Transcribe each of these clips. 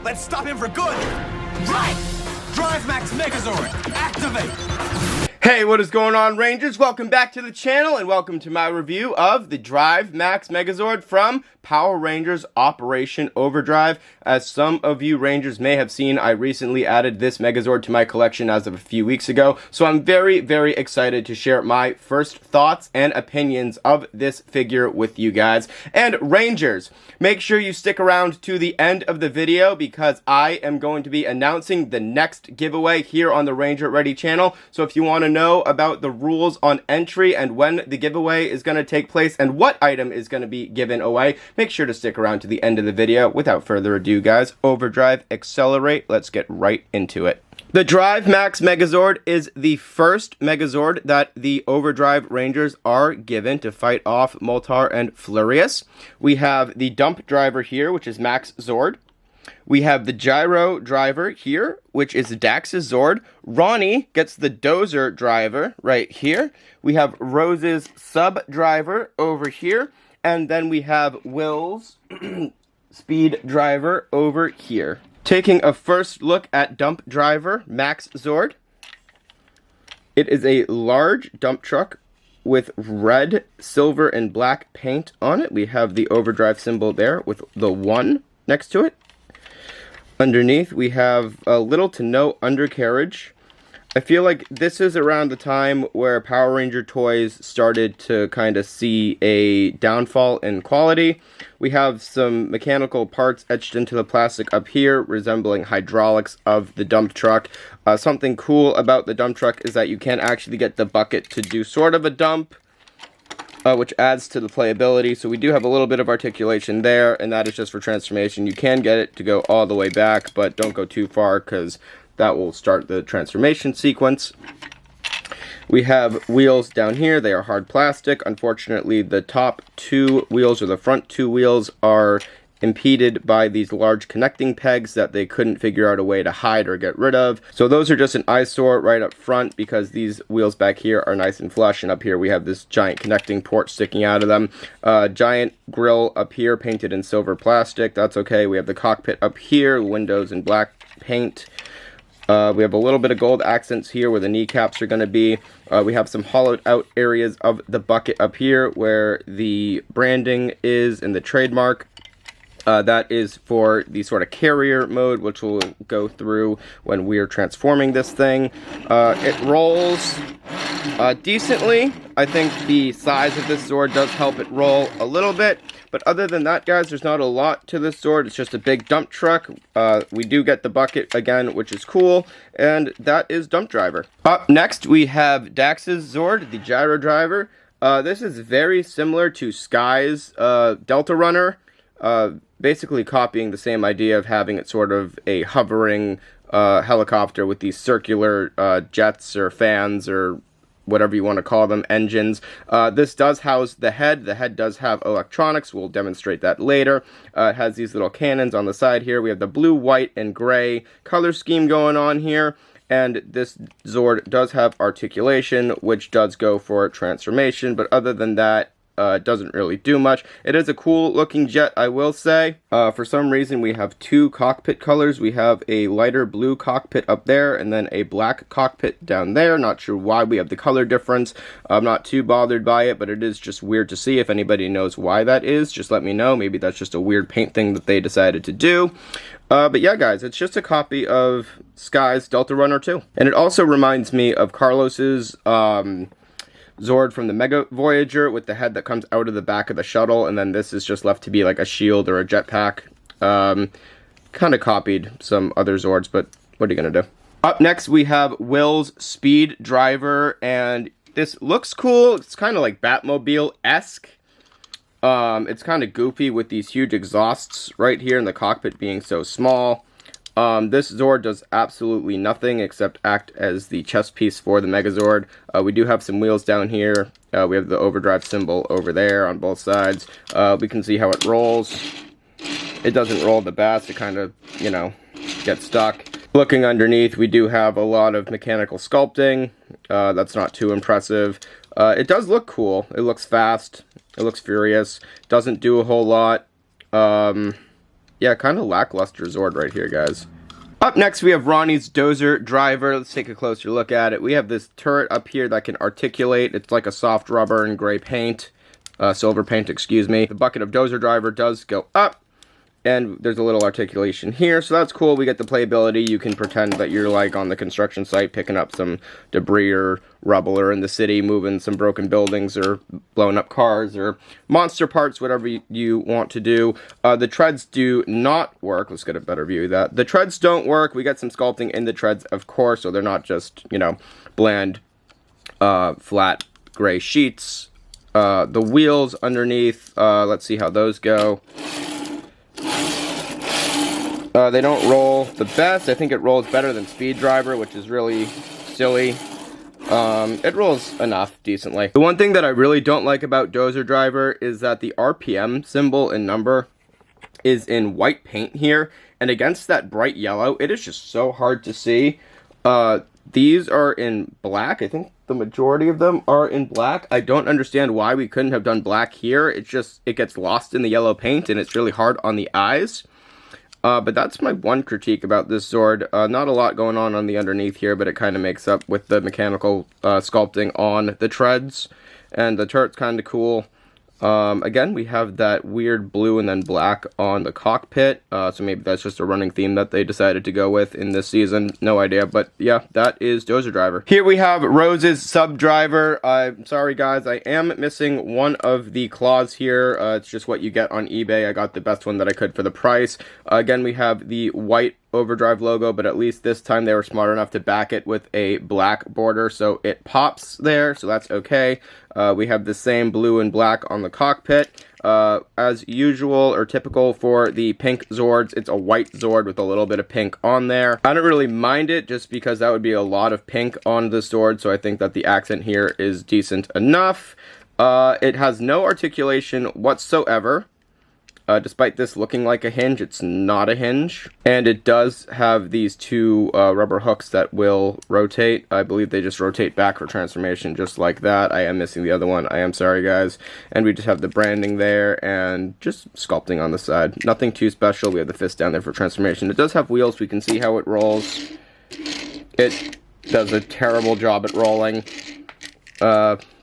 Let's stop him for good! Right! DriveMax Megazord, activate! Hey, what is going on, Rangers? Welcome back to the channel, and welcome to my review of the DriveMax Megazord from Power Rangers Operation Overdrive. As some of you Rangers may have seen, I recently added this Megazord to my collection as of a few weeks ago, so I'm very, very excited to share my first thoughts and opinions of this figure with you guys. And Rangers, make sure you stick around to the end of the video because I am going to be announcing the next giveaway here on the Ranger Ready channel. So if you want to know about the rules on entry and when the giveaway is going to take place and what item is going to be given away, make sure to stick around to the end of the video. Without further ado, guys, Overdrive, accelerate. Let's get right into it. The DriveMax Megazord is the first Megazord that the Overdrive Rangers are given to fight off Moltar and Furious. We have the Dump Driver here, which is Max Zord. We have the Gyro Driver here, which is Dax's Zord. Ronnie gets the Dozer Driver right here. We have Rose's Sub Driver over here. And then we have Will's Speed Driver over here. Taking a first look at Dump Driver, Max Zord. It is a large dump truck with red, silver, and black paint on it. We have the Overdrive symbol there with the 1 next to it. Underneath, we have a little to no undercarriage. I feel like this is around the time where Power Ranger toys started to kind of see a downfall in quality. We have some mechanical parts etched into the plastic up here, resembling hydraulics of the dump truck. Something cool about the dump truck is that you can actually get the bucket to do sort of a dump, which adds to the playability. So we do have a little bit of articulation there, and that is just for transformation. You can get it to go all the way back, but don't go too far because that will start the transformation sequence. We have wheels down here. They are hard plastic. Unfortunately, the top 2 wheels, or the front 2 wheels, are impeded by these large connecting pegs that they couldn't figure out a way to hide or get rid of. So those are just an eyesore right up front because these wheels back here are nice and flush, and up here we have this giant connecting port sticking out of them. Giant grill up here painted in silver plastic. That's okay. We have the cockpit up here, windows in black paint. We have a little bit of gold accents here where the kneecaps are going to be. We have some hollowed out areas of the bucket up here where the branding is in the trademark. That is for the sort of carrier mode, which we'll go through when we're transforming this thing. It rolls decently. I think the size of this Zord does help it roll a little bit. But other than that, guys, there's not a lot to this Zord. It's just a big dump truck. We do get the bucket again, which is cool. And that is Dump Driver. Up next, we have Dax's Zord, the Gyro Driver. This is very similar to Sky's Delta Runner. Basically copying the same idea of having it sort of a hovering helicopter with these circular jets or fans or whatever you want to call them, engines. This does house the head. The head does have electronics. We'll demonstrate that later. It has these little cannons on the side here. We have the blue, white, and gray color scheme going on here. And this Zord does have articulation, which does go for transformation. But other than that, it doesn't really do much. It is a cool looking jet, I will say. For some reason, we have 2 cockpit colors. We have a lighter blue cockpit up there and then a black cockpit down there. Not sure why we have the color difference. I'm not too bothered by it, but it is just weird to see. If anybody knows why that is, just let me know. Maybe that's just a weird paint thing that they decided to do. But yeah, guys, it's just a copy of Sky's Delta Runner 2. And it also reminds me of Carlos's Zord from the Mega Voyager with the head that comes out of the back of the shuttle, and then this is just left to be like a shield or a jetpack. Kind of copied some other Zords, but what are you going to do? Up next, we have Will's Speed Driver, and this looks cool. It's kind of like Batmobile-esque. It's kind of goofy with these huge exhausts right here in the cockpit being so small. This Zord does absolutely nothing except act as the chest piece for the Megazord. We do have some wheels down here. We have the Overdrive symbol over there on both sides. We can see how it rolls. It doesn't roll the best. It kind of, you know, gets stuck. Looking underneath, we do have a lot of mechanical sculpting. That's not too impressive. It does look cool. It looks fast. It looks furious. Doesn't do a whole lot. yeah, kind of lackluster Zord right here, guys. Up next, we have Ronnie's Dozer Driver. Let's take a closer look at it. We have this turret up here that can articulate. It's like a soft rubber and gray paint. Silver paint, excuse me. The bucket of Dozer Driver does go up. And there's a little articulation here, so that's cool. We get the playability. You can pretend that you're like on the construction site picking up some debris or rubble, or in the city moving some broken buildings or blowing up cars or monster parts, whatever you want to do. The treads do not work. Let's get a better view of that. The treads don't work. We get some sculpting in the treads, of course, so they're not just, you know, bland, flat gray sheets. The wheels underneath, let's see how those go. They don't roll the best. I think it rolls better than Speed Driver, which is really silly. It rolls enough, decently. The one thing that I really don't like about Dozer Driver is that the RPM symbol and number is in white paint here, and against that bright yellow, it is just so hard to see. These are in black. I think the majority of them are in black. I don't understand why we couldn't have done black here. It gets lost in the yellow paint, and it's really hard on the eyes. But that's my one critique about this Zord. Not a lot going on the underneath here, but it kind of makes up with the mechanical sculpting on the treads. And the turret's kind of cool. Again, we have that weird blue and then black on the cockpit. So maybe that's just a running theme that they decided to go with in this season. No idea, but yeah, that is Dozer Driver. Here we have Rose's sub driver. I'm sorry, guys, I am missing one of the claws here. It's just what you get on eBay. I got the best one that I could for the price. Again, we have the white Overdrive logo, but at least this time they were smart enough to back it with a black border, so it pops there, so that's okay. We have the same blue and black on the cockpit. As usual, or typical for the pink Zords, it's a white Zord with a little bit of pink on there. I don't really mind it, just because that would be a lot of pink on the Zord, so I think that the accent here is decent enough. It has no articulation whatsoever. Despite this looking like a hinge, it's not a hinge. And it does have these two rubber hooks that will rotate. I believe they just rotate back for transformation, just like that. I am missing the other one. I am sorry, guys. And we just have the branding there and just sculpting on the side. Nothing too special. We have the fist down there for transformation. It does have wheels. We can see how it rolls. It does a terrible job at rolling.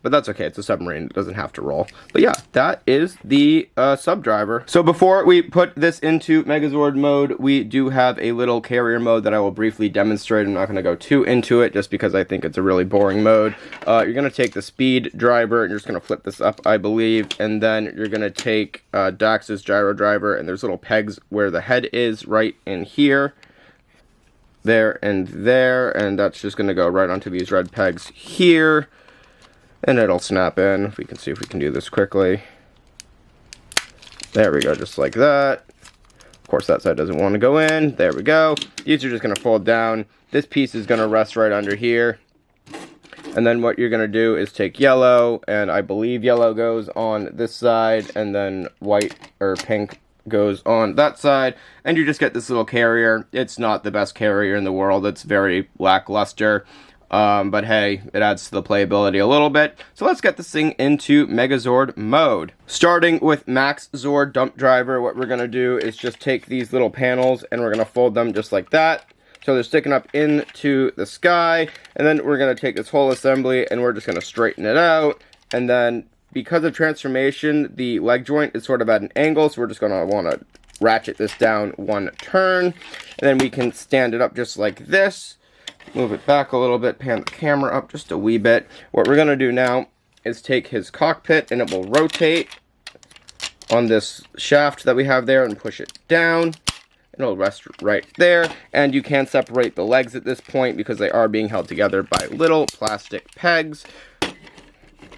But that's okay, it's a submarine, it doesn't have to roll. But yeah, that is the sub driver. So before we put this into Megazord mode, we do have a little carrier mode that I will briefly demonstrate. I'm not going to go too into it, just because I think it's a really boring mode. You're going to take the speed driver, and you're just going to flip this up, I believe, and then you're going to take Dax's gyro driver, and there's little pegs where the head is, right in here. There, and that's just going to go right onto these red pegs here. And it'll snap in. We can see if we can do this quickly. There we go, just like that. Of course, that side doesn't want to go in. There we go. These are just going to fold down. This piece is going to rest right under here. And then what you're going to do is take yellow, and I believe yellow goes on this side, and then white or pink goes on that side, and you just get this little carrier. It's not the best carrier in the world. It's very lackluster. But hey, it adds to the playability a little bit. So let's get this thing into Megazord mode. Starting with Max Zord Dump Driver, what we're going to do is just take these little panels and we're going to fold them just like that. So they're sticking up into the sky. And then we're going to take this whole assembly and we're just going to straighten it out. And then because of transformation, the leg joint is sort of at an angle. So we're just going to want to ratchet this down one turn. And then we can stand it up just like this. Move it back a little bit, pan the camera up just a wee bit. What we're going to do now is take his cockpit and it will rotate on this shaft that we have there and push it down. It'll rest right there. And you can separate the legs at this point because they are being held together by little plastic pegs.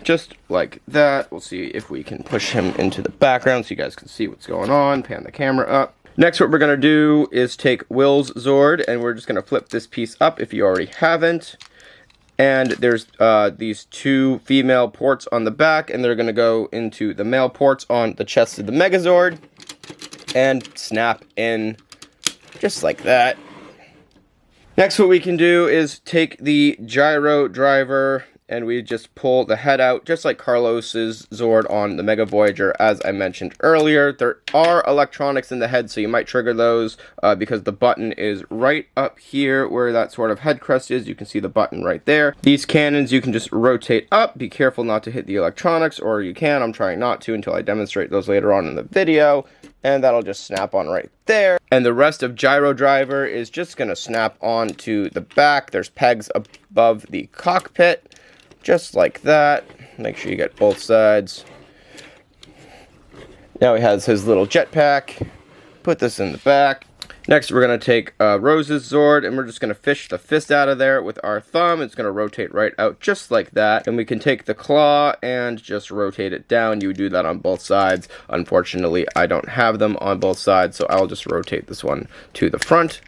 Just like that. We'll see if we can push him into the background so you guys can see what's going on. Pan the camera up. Next, what we're going to do is take Will's Zord, and we're just going to flip this piece up if you already haven't. And there's these two female ports on the back, and they're going to go into the male ports on the chest of the Megazord. And snap in just like that. Next, what we can do is take the Gyro Driver and we just pull the head out, just like Carlos's Zord on the Mega Voyager, as I mentioned earlier. There are electronics in the head, so you might trigger those because the button is right up here where that sort of head crest is. You can see the button right there. These cannons you can just rotate up. Be careful not to hit the electronics, or you can. I'm trying not to until I demonstrate those later on in the video. And that'll just snap on right there. And the rest of Gyro Driver is just going to snap on to the back. There's pegs above the cockpit, just like that. Make sure you get both sides. Now he has his little jetpack. Put this in the back. Next, we're going to take Rose's Zord, and we're just going to fish the fist out of there with our thumb. It's going to rotate right out just like that. And we can take the claw and just rotate it down. You would do that on both sides. Unfortunately, I don't have them on both sides, so I'll just rotate this one to the front,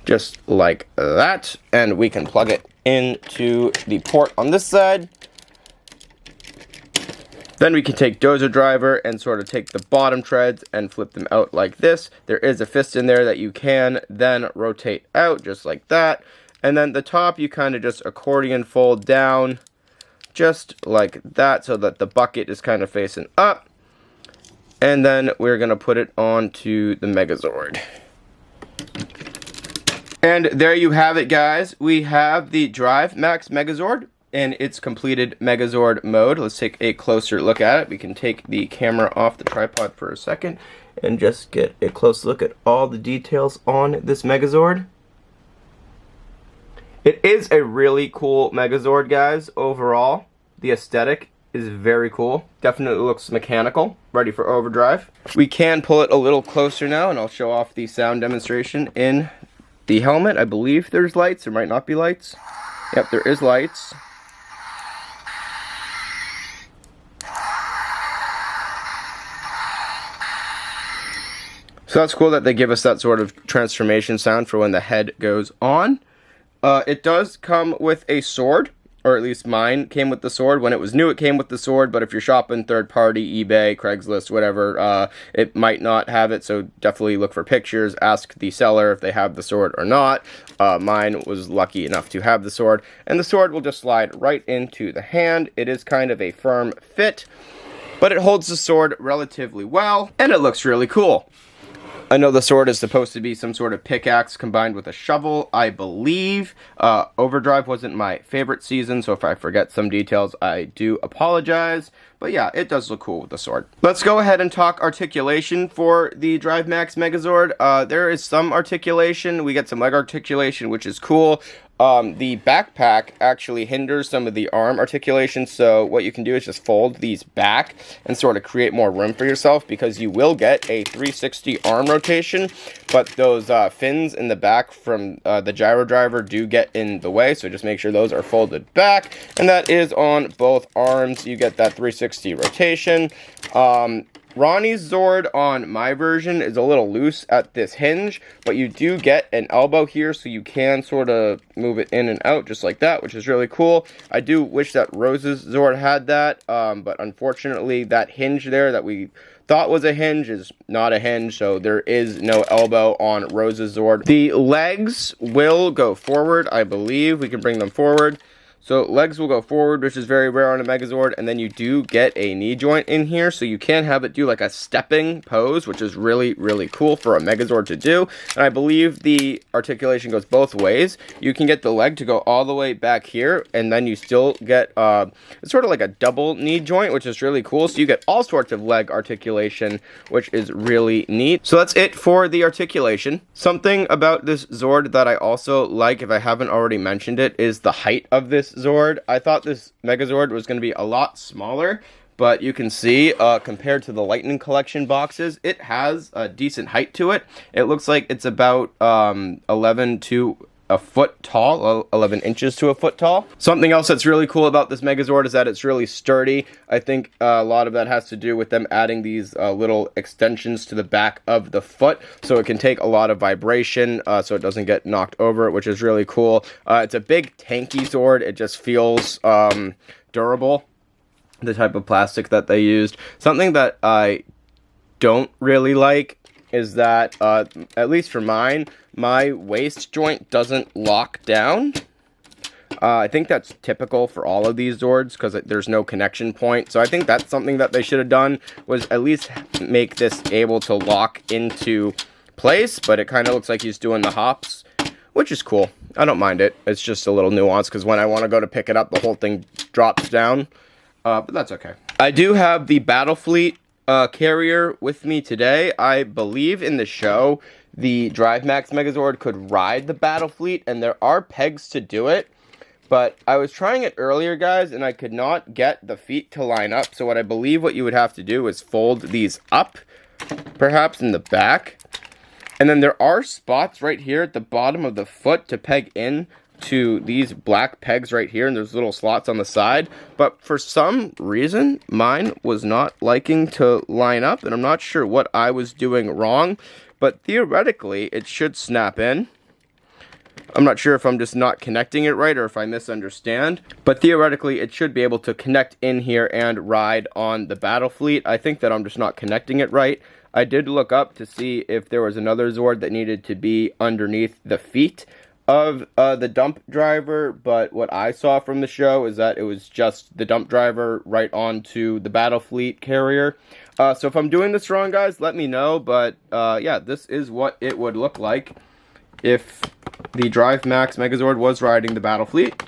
just like that. And we can plug it into the port on this side. Then we can take Dozer Driver and sort of take the bottom treads and flip them out like this. There is a fist in there that you can then rotate out just like that. And then the top you kind of just accordion fold down just like that so that the bucket is kind of facing up. And then we're going to put it onto the Megazord. And there you have it, guys. We have the DriveMax Megazord in its completed Megazord mode. Let's take a closer look at it. We can take the camera off the tripod for a second and just get a close look at all the details on this Megazord. It is a really cool Megazord, guys. Overall, the aesthetic is very cool. Definitely looks mechanical, ready for overdrive. We can pull it a little closer now, and I'll show off the sound demonstration in the helmet. I believe there's lights. There might not be lights. Yep, there is lights. So that's cool that they give us that sort of transformation sound for when the head goes on. It does come with a sword, or at least mine came with the sword. When it was new, it came with the sword, but if you're shopping third party, eBay, Craigslist, whatever, it might not have it, so definitely look for pictures. Ask the seller if they have the sword or not. Mine was lucky enough to have the sword, and the sword will just slide right into the hand. It is kind of a firm fit, but it holds the sword relatively well, and it looks really cool. I know the sword is supposed to be some sort of pickaxe combined with a shovel, I believe. Overdrive wasn't my favorite season, so if I forget some details, I do apologize. But yeah, it does look cool with the sword. Let's go ahead and talk articulation for the DriveMax Megazord. There is some articulation. We get some leg articulation, which is cool. The backpack actually hinders some of the arm articulation, so what you can do is just fold these back and sort of create more room for yourself, because you will get a 360 arm rotation, but those fins in the back from the Gyro Driver do get in the way, so just make sure those are folded back, and that is on both arms. You get that 360 rotation. Ronnie's Zord on my version is a little loose at this hinge, but you do get an elbow here, so you can sort of move it in and out just like that, which is really cool. I do wish that Rose's Zord had that, but unfortunately that hinge there that we thought was a hinge is not a hinge, so there is no elbow on Rose's Zord. The legs will go forward, I believe. We can bring them forward. So legs will go forward, which is very rare on a Megazord, and then you do get a knee joint in here, so you can have it do like a stepping pose, which is really, really cool for a Megazord to do. And I believe the articulation goes both ways. You can get the leg to go all the way back here, and then you still get it's sort of like a double knee joint, which is really cool. So you get all sorts of leg articulation, which is really neat. So that's it for the articulation. Something about this Zord that I also like, if I haven't already mentioned it, is the height of this Zord. I thought this Megazord was going to be a lot smaller, but you can see compared to the Lightning Collection boxes, it has a decent height to it. It looks like it's about 11 to a foot tall, 11 inches to a foot tall. Something else that's really cool about this Megazord is that it's really sturdy. I think a lot of that has to do with them adding these little extensions to the back of the foot, so it can take a lot of vibration, so it doesn't get knocked over, which is really cool. It's a big tanky Zord. It just feels durable, the type of plastic that they used. Something that I don't really like is that, at least for mine, my waist joint doesn't lock down. I think that's typical for all of these Zords because there's no connection point. So I think that's something that they should have done, was at least make this able to lock into place. But it kind of looks like he's doing the hops, which is cool. I don't mind it. It's just a little nuance because when I want to go to pick it up, the whole thing drops down. But that's okay. I do have the Battlefleet carrier with me today. I believe in the show, the DriveMax Megazord could ride the Battlefleet, and there are pegs to do it. But I was trying it earlier, guys, and I could not get the feet to line up. So what I believe what you would have to do is fold these up, perhaps in the back. And then there are spots right here at the bottom of the foot to peg in to these black pegs right here, and there's little slots on the side. But for some reason, mine was not liking to line up, and I'm not sure what I was doing wrong. But theoretically, it should snap in. I'm not sure if I'm just not connecting it right or if I misunderstand. But theoretically, it should be able to connect in here and ride on the Battlefleet. I think that I'm just not connecting it right. I did look up to see if there was another Zord that needed to be underneath the feet of the dump driver, but what I saw from the show is that it was just the dump driver right onto the Battlefleet carrier. So if I'm doing this wrong, guys, let me know. But yeah, this is what it would look like if the DriveMax Megazord was riding the Battlefleet.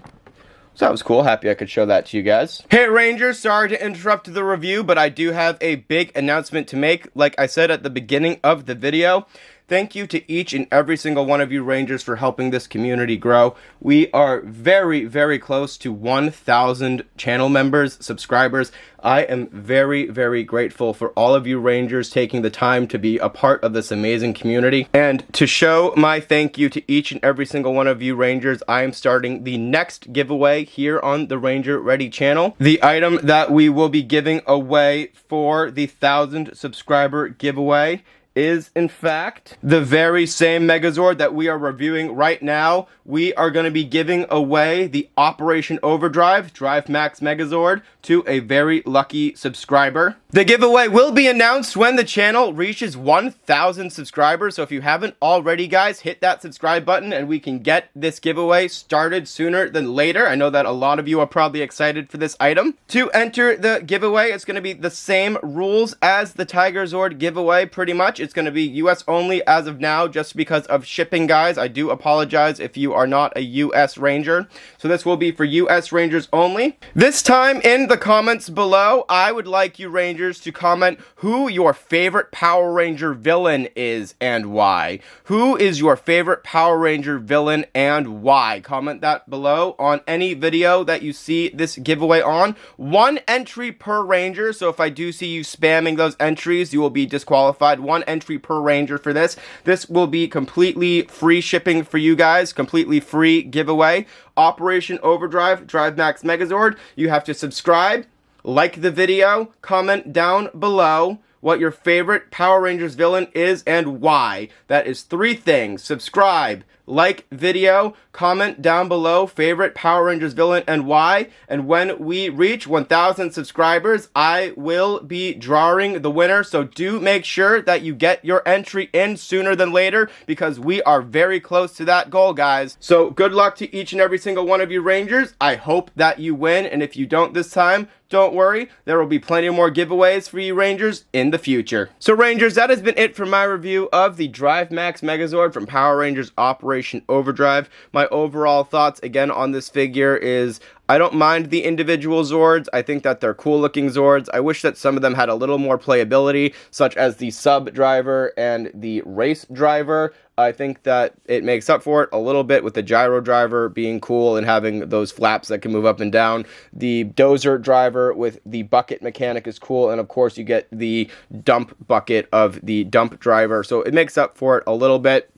So that was cool. Happy I could show that to you guys. Hey Rangers, sorry to interrupt the review, but I do have a big announcement to make. Like I said at the beginning of the video, thank you to each and every single one of you Rangers for helping this community grow. We are very, very close to 1,000 channel members, subscribers. I am very, very grateful for all of you Rangers taking the time to be a part of this amazing community. And to show my thank you to each and every single one of you Rangers, I am starting the next giveaway here on the Ranger Ready channel. The item that we will be giving away for the 1,000 subscriber giveaway is in fact the very same Megazord that we are reviewing right now. We are going to be giving away the Operation Overdrive DriveMax Megazord to a very lucky subscriber. The giveaway will be announced when the channel reaches 1,000 subscribers, so if you haven't already, guys, hit that subscribe button and we can get this giveaway started sooner than later. I know that a lot of you are probably excited for this item. To enter the giveaway, it's going to be the same rules as the Tiger Zord giveaway, pretty much. It's going to be US only as of now, just because of shipping, guys. I do apologize if you are not a US Ranger. So this will be for US Rangers only. This time in the comments below, I would like you Rangers to comment who your favorite Power Ranger villain is and why. Who is your favorite Power Ranger villain and why? Comment that below on any video that you see this giveaway on. 1 entry per Ranger, so if I do see you spamming those entries, you will be disqualified. 1 entry per Ranger for this. This will be completely free shipping for you guys, completely free giveaway. Operation Overdrive DriveMax Megazord. You have to subscribe, like the video, comment down below what your favorite Power Rangers villain is and why. That is 3 things. Subscribe, like video, comment down below favorite Power Rangers villain and why. And when we reach 1,000 subscribers, I will be drawing the winner. So do make sure that you get your entry in sooner than later, because we are very close to that goal, guys. So good luck to each and every single one of you Rangers. I hope that you win, and if you don't this time, don't worry, there will be plenty more giveaways for you Rangers in the future. So Rangers, that has been it for my review of the DriveMax Megazord from Power Rangers Operation Overdrive. My overall thoughts again on this figure is I don't mind the individual Zords. I think that they're cool looking Zords. I wish that some of them had a little more playability, such as the sub driver and the race driver. I think that it makes up for it a little bit with the Gyro Driver being cool and having those flaps that can move up and down. The Dozer driver with the bucket mechanic is cool, and of course you get the dump bucket of the dump driver, so it makes up for it a little bit.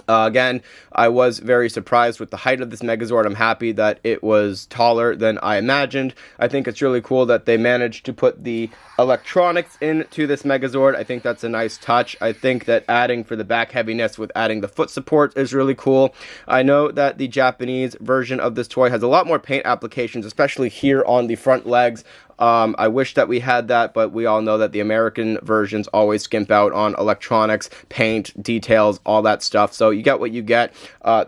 Again, I was very surprised with the height of this Megazord. I'm happy that it was taller than I imagined. I think it's really cool that they managed to put the electronics into this Megazord. I think that's a nice touch. I think that adding for the back heaviness with adding the foot support is really cool. I know that the Japanese version of this toy has a lot more paint applications, especially here on the front legs. I wish that we had that, but we all know that the American versions always skimp out on electronics, paint, details, all that stuff. So you get what you get.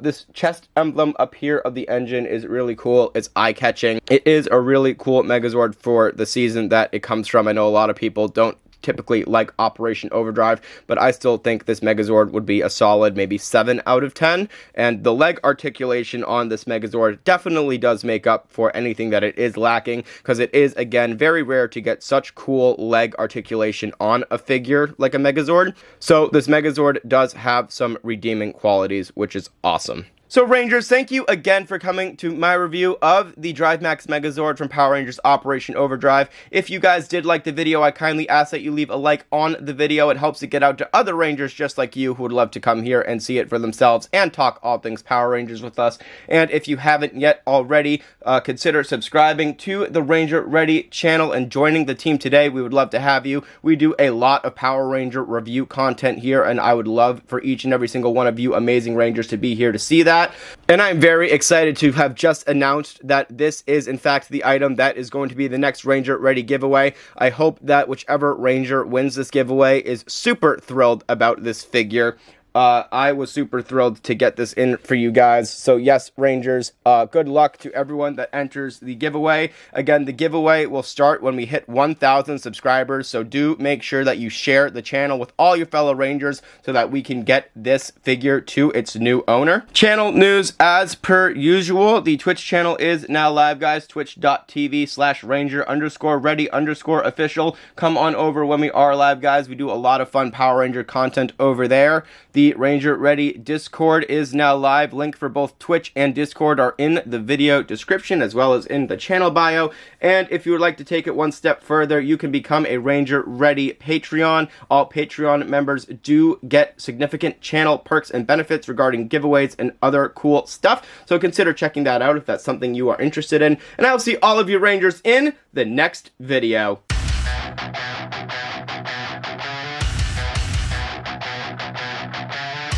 This chest emblem up here of the engine is really cool. It's eye-catching. It is a really cool Megazord for the season that it comes from. I know a lot of people don't typically like Operation Overdrive, but I still think this Megazord would be a solid maybe 7 out of 10, and the leg articulation on this Megazord definitely does make up for anything that it is lacking, because it is, again, very rare to get such cool leg articulation on a figure like a Megazord. So this Megazord does have some redeeming qualities, which is awesome. So Rangers, thank you again for coming to my review of the DriveMax Megazord from Power Rangers Operation Overdrive. If you guys did like the video, I kindly ask that you leave a like on the video. It helps it get out to other Rangers just like you who would love to come here and see it for themselves and talk all things Power Rangers with us. And if you haven't yet already, consider subscribing to the Ranger Ready channel and joining the team today. We would love to have you. We do a lot of Power Ranger review content here, and I would love for each and every single one of you amazing Rangers to be here to see that. And I'm very excited to have just announced that this is in fact the item that is going to be the next Ranger Ready giveaway. I hope that whichever Ranger wins this giveaway is super thrilled about this figure. I was super thrilled to get this in for you guys. So yes, Rangers, good luck to everyone that enters the giveaway. Again, the giveaway will start when we hit 1,000 subscribers. So do make sure that you share the channel with all your fellow Rangers so that we can get this figure to its new owner. Channel news as per usual. The Twitch channel is now live, guys. Twitch.tv/Ranger_Ready_official. Come on over when we are live, guys. We do a lot of fun Power Ranger content over there. The Ranger Ready Discord is now live. Link for both Twitch and Discord are in the video description as well as in the channel bio. And if you would like to take it one step further, you can become a Ranger Ready Patreon. All Patreon members do get significant channel perks and benefits regarding giveaways and other cool stuff. So consider checking that out if that's something you are interested in. And I'll see all of you Rangers in the next video.